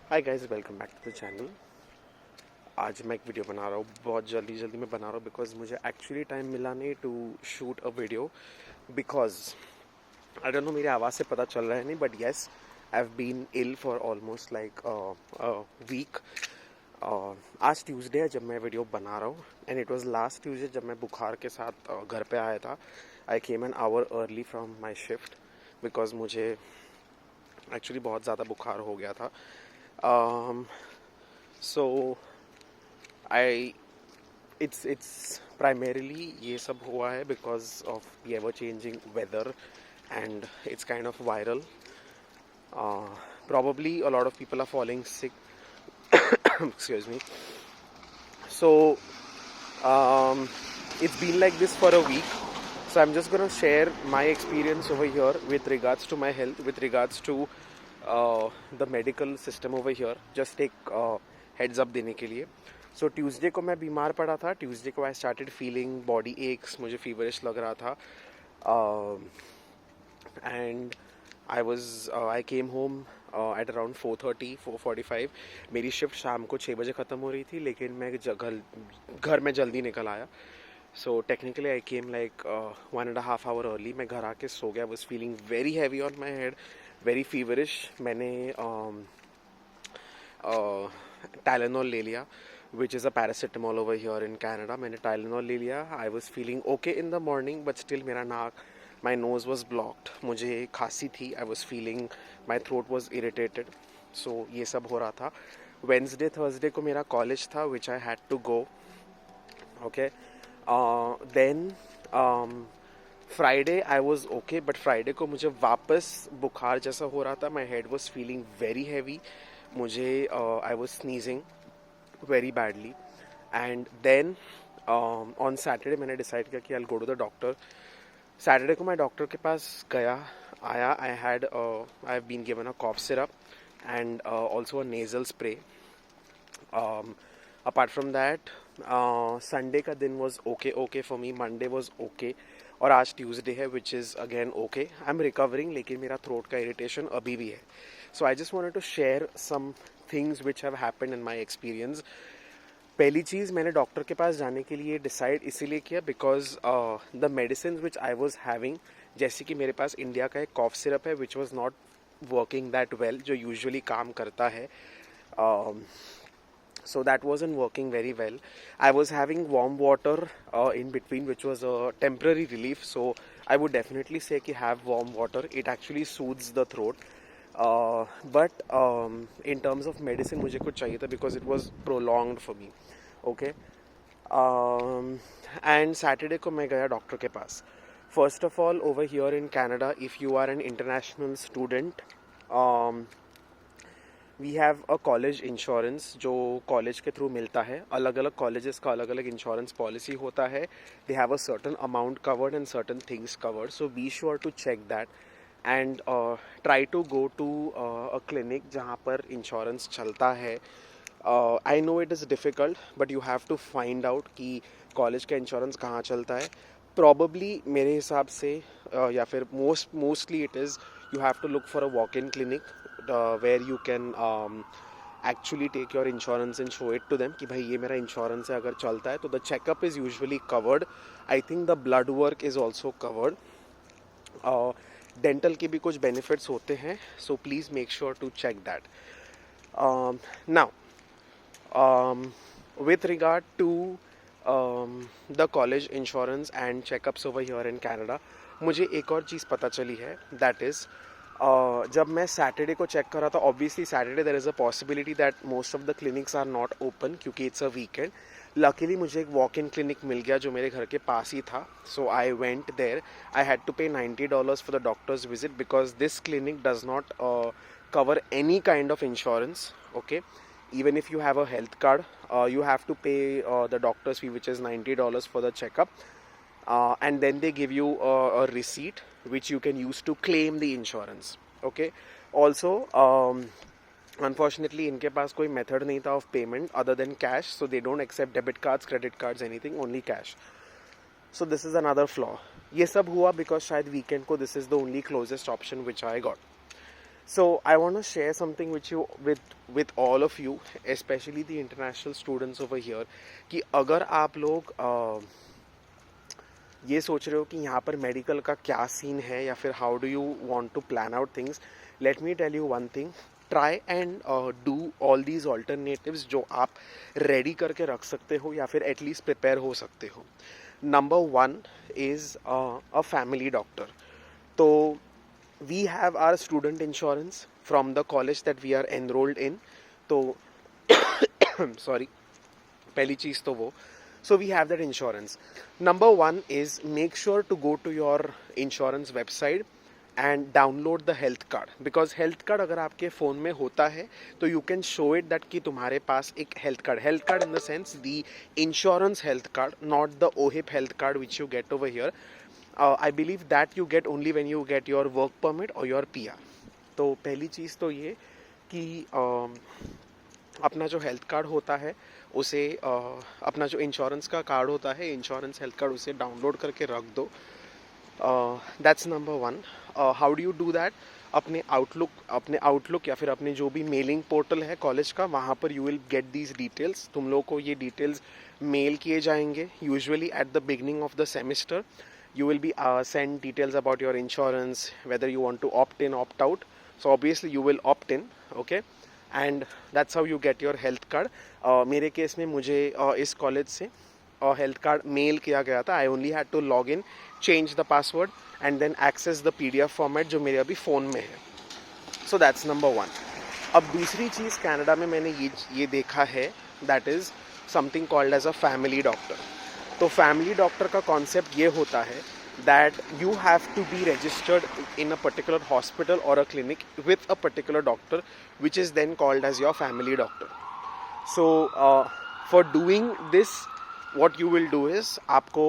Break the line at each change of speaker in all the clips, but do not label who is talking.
Hi guys, welcome back to the channel. आज मैं एक वीडियो बना रहा हूँ, बहुत जल्दी में बना रहा हूँ बिकॉज मुझे एक्चुअली टाइम मिला नहीं to shoot a video. Because I don't know, मेरी आवाज़ से पता चल रहा है नहीं, but yes, I have been ill for almost like week. आज ट्यूसडे है जब मैं वीडियो बना रहा हूँ, and it was last Tuesday जब मैं बुखार के साथ घर पे आया था। I came an hour early from my shift because मुझे एक्चुअली बहुत ज़्यादा बुखार हो गया था। सो आई it's primarily ये सब हुआ है because of the ever changing weather, and it's kind of viral. uh, Probably a lot of people are falling sick. Excuse me. So it's been like this for a week, so I'm just gonna share my experience over here with regards to my health, with regards to the medical system over here. Just take heads up देने के लिए. So Tuesday को मैं बीमार पड़ा था. Tuesday को I started feeling body aches, मुझे फीवरिश लग रहा था. And I came home at around 4:30 4:45. मेरी शिफ्ट शाम को 6 बजे ख़त्म हो रही थी, लेकिन मैं घर में जल्दी निकल आया. So technically I came like 1.5 hour early. मैं घर आके सो गया. Was feeling very heavy on my head, very feverish. मैंने टाइलेनॉल ले लिया, which is a paracetamol over here in Canada. मैंने टाइलेनॉल ले लिया. I was feeling okay in the morning, but still मेरा नाक, my nose was blocked. मुझे खांसी थी. I was feeling my throat was irritated. So ये सब हो रहा था. Wednesday, Thursday को मेरा college था, which I had to go. Okay. Then Friday I was okay, but Friday को मुझे वापस बुखार जैसा हो रहा था. My head was feeling very heavy. मुझे I was sneezing very badly. And then on Saturday मैंने डिसाइड किया कि I'll go to the doctor. Saturday को मैं डॉक्टर के पास गया, आया. I have been given a cough syrup and also a nasal spray. Apart from that, Sunday का दिन was okay for me. Monday was okay. और आज Tuesday है, which is again okay. I'm recovering, लेकिन मेरा throat का irritation अभी भी है. So I just wanted to share some things which have happened in my experience. पहली चीज़, मैंने डॉक्टर के पास जाने के लिए डिसाइड इसीलिए किया because the medicine which I was having, जैसे कि मेरे पास इंडिया का एक कॉफ सिरप है which was not working that well, जो यूजुअली काम करता है. So that wasn't working very well. I was having warm water in between, which was a temporary relief. So I would definitely say कि have warm water. It actually soothes the throat. But in terms of medicine मुझे कुछ चाहिए था because it was prolonged for me. Okay. And Saturday को मैं गया doctor के पास. First of all, over here in Canada, if you are an international student, we have a college insurance जो college के थ्रू मिलता है. अलग अलग कॉलेजेस का अलग अलग इंश्योरेंस पॉलिसी होता है. They have a certain amount covered and certain things covered. So be sure to check that and try to go to a clinic जहाँ पर इंश्योरेंस चलता है. I know it is difficult, but you have to find out कि college का insurance कहाँ चलता है. Probably मेरे हिसाब से या फिर mostly it is you have to look for a walk-in clinic where you can actually take your insurance and show it to them कि भाई ये मेरा इंश्योरेंस है. अगर चलता है तो the checkup is usually covered. I think the blood work is also covered. Dental के भी कुछ benefits होते हैं, so please make sure to check that. Now, with regard to the college insurance and checkups over here in Canada, मुझे एक और चीज़ पता चली है. दैट इज़ जब मैं सैटरडे को चेक कर रहा था, obviously Saturday there is a possibility that most of the clinics are not open क्योंकि इट्स अ वीकेंड. लकीली मुझे एक वॉक इन क्लिनिक मिल गया जो मेरे घर के पास ही था. So I went there. I had to pay $90 for the doctor's visit because this clinic does not cover any kind of insurance. Okay, even if you have a health card, you have to pay the doctor's fee, which is $90 for the checkup. And then they give you a receipt which you can use to claim the insurance. Okay. Also, unfortunately इनके पास कोई method नहीं था of payment other than cash, so they don't accept debit cards, credit cards, anything, only cash. So this is another flaw. ये सब हुआ because शायद weekend को this is the only closest option which I got. So I want to share something with you, with all of you, especially the international students over here, कि अगर आप लोग ये सोच रहे हो कि यहाँ पर मेडिकल का क्या सीन है या फिर how do you want to plan out things, let me tell you one thing. Try and do all these alternatives जो आप रेडी करके रख सकते हो या फिर एटलीस्ट प्रिपेयर हो सकते हो. Number one is a family doctor. तो we have our student insurance from the college that we are enrolled in. तो सॉरी, पहली चीज़ तो वो. So we have that insurance. Number one is make sure to go to your insurance website and download the health card, because health card अगर आपके phone में होता है तो you can show it that कि तुम्हारे पास एक health card in the sense the insurance health card, not the OHIP health card which you get over here. I believe that you get only when you get your work permit or your PR. तो पहली चीज़ तो ये कि अपना जो health card होता है उसे अपना जो इंश्योरेंस का कार्ड होता है, इंश्योरेंस हेल्थ कार्ड, उसे डाउनलोड करके रख दो. That's number one. How do you do that? अपने आउटलुक या फिर अपने जो भी मेलिंग पोर्टल है कॉलेज का, वहाँ पर you will get these details. तुम लोग को ये डिटेल्स मेल किए जाएंगे usually at the beginning of the semester. You will be sent details about your insurance, whether you want to opt in, opt out. So obviously you will opt in, okay? And that's how you get your health card. मेरे case में मुझे इस college से health card mail किया गया था. I only had to log in, change the password and then access the PDF format जो मेरे अभी फ़ोन में है. So that's number one. अब दूसरी चीज़ कनाडा में मैंने ये देखा है, that is something called as a family doctor. तो फैमिली डॉक्टर का कॉन्सेप्ट ये होता है that you have to be registered in a particular hospital or a clinic with a particular doctor, which is then called as your family doctor. So for doing this, what you will do is आपको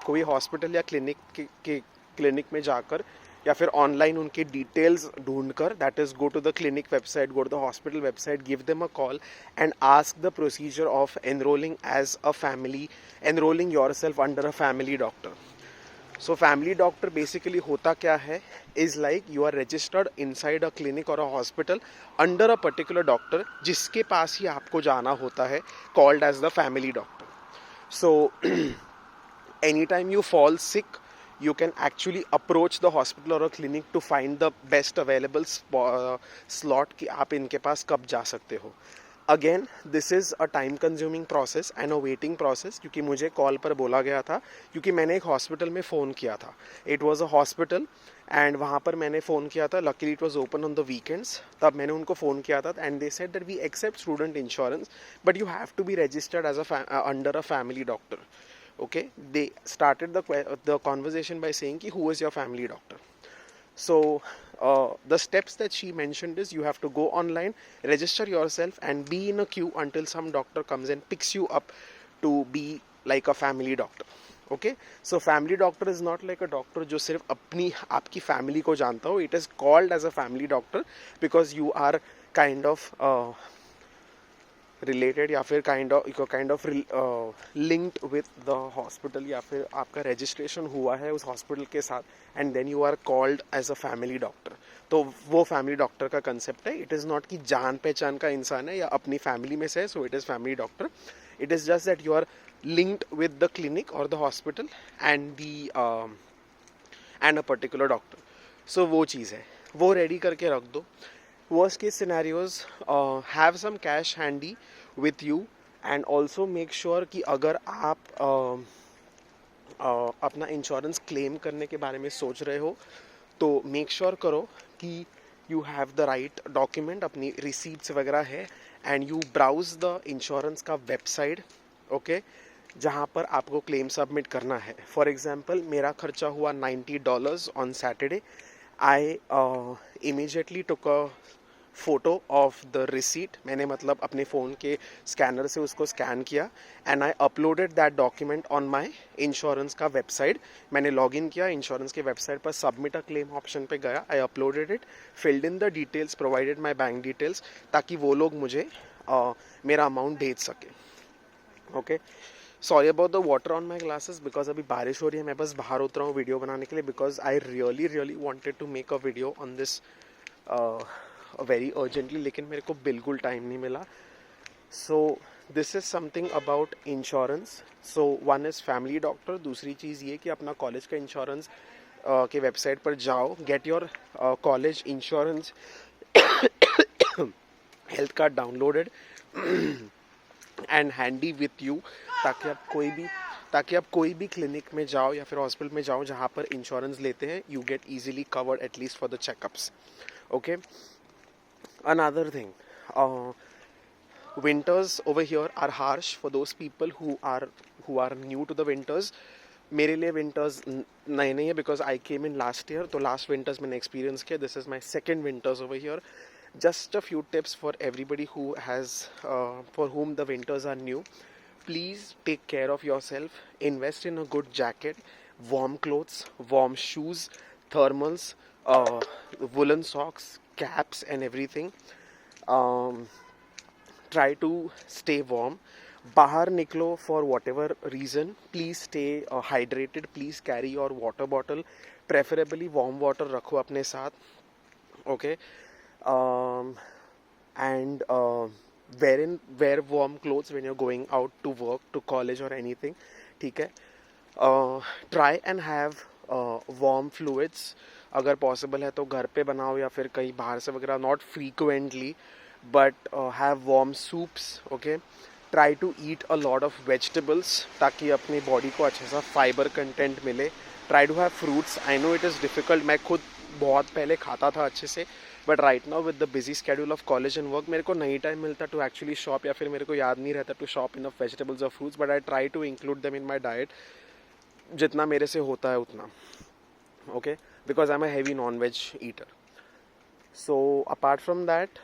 कोई hospital या clinic में जाकर या फिर online उनके details ढूंढकर, that is go to the clinic website, go to the hospital website, give them a call and ask the procedure of enrolling as a family, enrolling yourself under a family doctor. So family doctor basically होता क्या है, is like you are registered inside a clinic और a hospital under a particular doctor, जिसके पास ही आपको जाना होता है, called as the family doctor. So any time you fall sick, you can actually approach the hospital or a clinic to find the best available slot कि आप इनके पास कब जा सकते हो. Again this is a time consuming process and a waiting process, क्योंकि मुझे call पर बोला गया था, क्योंकि मैंने एक हॉस्पिटल में फ़ोन किया था. It was a hospital and वहाँ पर मैंने फ़ोन किया था. Luckily it was open on the weekends. तब मैंने उनको फ़ोन किया था and they said that we accept student insurance but you have to be registered as under a family doctor. Okay, they started the conversation by saying ki who is your family doctor. So the steps that she mentioned is you have to go online, register yourself and be in a queue until some doctor comes and picks you up to be like a family doctor. Okay, so family doctor is not like a doctor जो सिर्फ अपनी आपकी family को जानता हो. It is called as a family doctor because you are kind of related या फिर kind of linked with the hospital, या फिर आपका रजिस्ट्रेशन हुआ है उस हॉस्पिटल के साथ and then you are called as a family doctor. तो वो फैमिली डॉक्टर का कंसेप्ट है. इट इज़ नॉट कि जान पहचान का इंसान है या अपनी फैमिली में से है, so it is family doctor. It is just that you are linked with the clinic और the hospital and a particular doctor. So वो चीज़ है, वो रेडी करके रख दो. Worst case scenarios, have some cash handy with you and also make sure कि अगर आप अपना इंश्योरेंस क्लेम करने के बारे में सोच रहे हो तो मेक श्योर करो कि you have the right document, अपनी रिसीप्ट्स वगैरह है and you browse the insurance का वेबसाइट, ओके, जहाँ पर आपको क्लेम सबमिट करना है. फॉर एग्जांपल मेरा खर्चा हुआ $90 on Saturday. I immediately took a photo of the receipt. मैंने मतलब अपने फ़ोन के स्कैनर से उसको स्कैन किया and I uploaded that document on my insurance का वेबसाइट. मैंने लॉगिन किया इंश्योरेंस के वेबसाइट पर, सबमिट अ क्लेम ऑप्शन पे गया, I uploaded it, filled in the details, provided my bank details, ताकि वो लोग मुझे मेरा अमाउंट भेज सके. Okay, sorry about the water on my glasses because अभी बारिश हो रही है. मैं बस बाहर उतरा हूँ वीडियो बनाने के लिए because I really wanted to make a video on this very urgently, लेकिन मेरे को बिल्कुल टाइम नहीं मिला. So this is something about insurance. So one is family doctor. दूसरी चीज़ ये कि अपना कॉलेज का इंश्योरेंस के वेबसाइट पर जाओ, get your college insurance health card downloaded and handy with you, ताकि आप कोई भी क्लिनिक में जाओ या फिर हॉस्पिटल में जाओ जहाँ पर इंश्योरेंस लेते हैं, you get easily covered at least for the checkups. Okay. Another thing, winters over here are harsh for those people who are new to the winters. मेरे लिए winters नए नहीं है because I came in last year, तो last winters मैंने experience किया. This is my second winters over here. Just a few tips for everybody who has for whom the winters are new. Please take care of yourself. Invest in a good jacket, warm clothes, warm shoes, thermals, woolen socks, caps and everything. Try to stay warm. बाहर निकलो for whatever reason, please stay hydrated. Please carry your water bottle, preferably warm water रखो अपने साथ. Okay. And wear warm clothes when you're going out to work, to college or anything. ठीक है. Try and have warm fluids. अगर possible है तो घर पे बनाओ या फिर कहीं बाहर से वगैरह, not frequently, but have warm soups. Okay. Try to eat a lot of vegetables ताकि अपनी body को अच्छा सा fiber content मिले. Try to have fruits. I know it is difficult. मैं खुद बहुत पहले खाता था अच्छे से, but right now with the busy schedule of college and work मेरे को नहीं टाइम मिलता टू एक्चुअली शॉप, या फिर मेरे को याद नहीं रहता टू शॉप इनफ वेजिटेबल्स और fruits. But I try to include them in my diet जितना मेरे से होता है उतना. Okay, because I am a heavy non veg eater. So apart from that,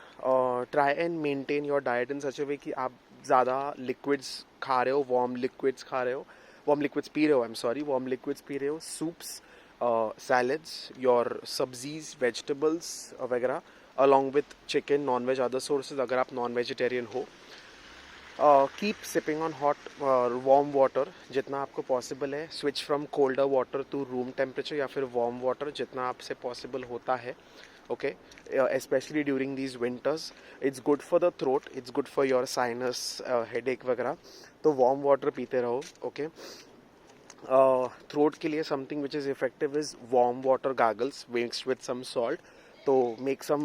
try and maintain your diet in such a way कि आप ज़्यादा liquids खा रहे हो, वार्म लिक्विड्स खा रहे हो, वार्म लिक्विड्स पी रहे हो, I am sorry, warm liquids P रहे हो, soups, salads, your sabzis, vegetables वगैरह, along with chicken, non-veg, other sources अगर आप non-vegetarian हो. Keep sipping on hot warm water जितना आपको possible है. Switch from colder water to room temperature या फिर warm water जितना आपसे possible होता है. Okay, especially during these winters. It's good for the throat, it's good for your sinus, headache वगैरह, तो warm water पीते रहो. Okay. थ्रोट के लिए something which is effective is warm water gargles mixed with some salt. तो make some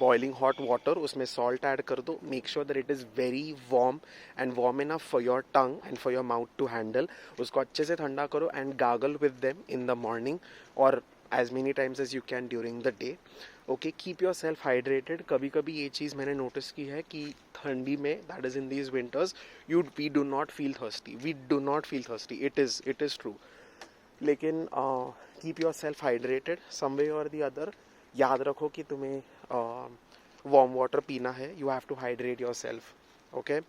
boiling hot water, उसमें salt add कर दो. Make sure that it is very warm and warm enough for your tongue and for your mouth to handle. उसको अच्छे से ठंडा करो and gargle with them in the morning और as many times as you can during the day. Okay, keep yourself hydrated. कभी कभी ये चीज़ मैंने नोटिस की है कि ठंडी में, that is in these winters, we do not feel thirsty. We do not feel thirsty. It is true. लेकिन keep yourself hydrated some way or the other. याद रखो कि तुम्हें warm water पीना है. You have to hydrate yourself. Okay.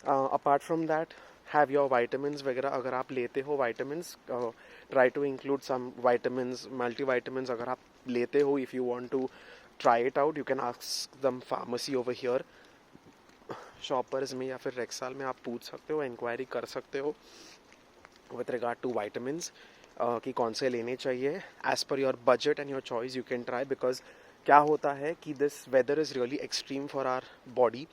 Apart from that, have your vitamins वगैरह. अगर आप लेते हो vitamins, try to include some vitamins, multivitamins अगर आप लेते हो. If you want to try it out, you can ask them pharmacy over here. Shoppers में या फिर रेक्साल में आप पूछ सकते हो, इंक्वायरी कर सकते हो with regard to vitamins कि कौन से लेने चाहिए. As per your budget and your choice you can try, because क्या होता है कि this weather is really extreme for our body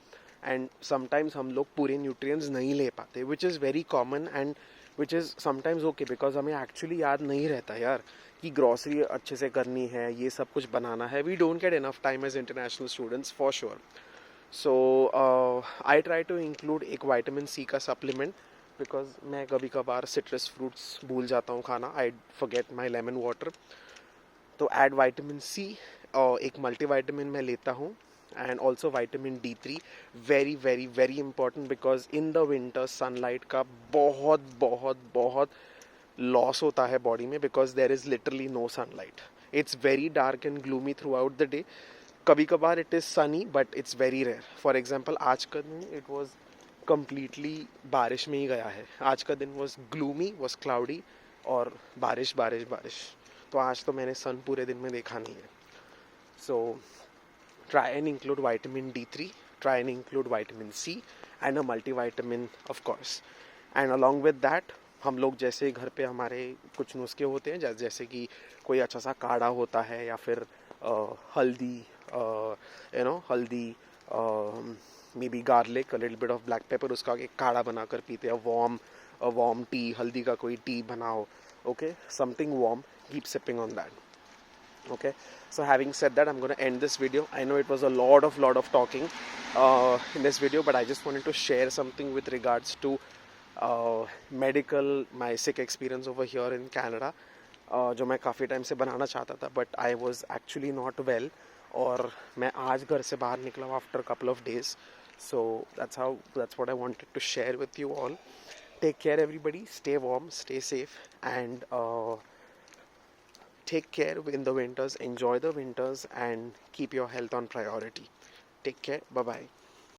and sometimes हम लोग पूरे nutrients नहीं ले पाते, which is very common and which is sometimes okay, because हमें actually याद नहीं रहता यार कि ग्रॉसरी अच्छे से करनी है, ये सब कुछ बनाना है. We don't get enough time as international students for sure. So I try to include एक vitamin C का supplement, बिकॉज मैं कभी कभार सिट्रस फ्रूट्स भूल जाता हूँ खाना. I forget my lemon water. तो ऐड विटामिन सी और एक मल्टीविटामिन मैं लेता हूँ. And also vitamin D3, very very very important, because in the winter sunlight का बहुत बहुत बहुत लॉस होता है बॉडी में, because there is literally no sunlight. It's very dark and gloomy throughout the day. कभी कभार it is Sunny but it's very rare. For example आज का दिन इट वॉज कम्प्लीटली बारिश में ही गया है. आज का दिन वॉज ग्लूमी, वॉज क्लाउडी और बारिश बारिश बारिश. तो आज तो मैंने सन पूरे दिन में देखा नहीं है. So try and include vitamin D3, try and include vitamin C and a multivitamin of course. And along with that हम लोग जैसे घर पे हमारे कुछ नुस्खे होते हैं, जैसे कि कोई अच्छा सा काढ़ा होता है या फिर हल्दी, haldi, maybe garlic, a little bit of black pepper, उसका एक काढ़ा बनाकर पीते हैं, warm tea, हल्दी का कोई tea बनाओ, okay, something warm, keep sipping on that. Okay, so having said that, I'm going to end this video. I know it was a lot of talking in this video, but I just wanted to share something with regards to my sick experience over here in Canada, जो मैं काफ़ी time से बनाना चाहता था, but I was actually not well, और मैं आज घर से बाहर निकला after a couple of days. So that's what I wanted to share with you all. Take care everybody, stay warm, stay safe, and take care in the winters, enjoy the winters, and keep your health on priority. Take care, bye bye.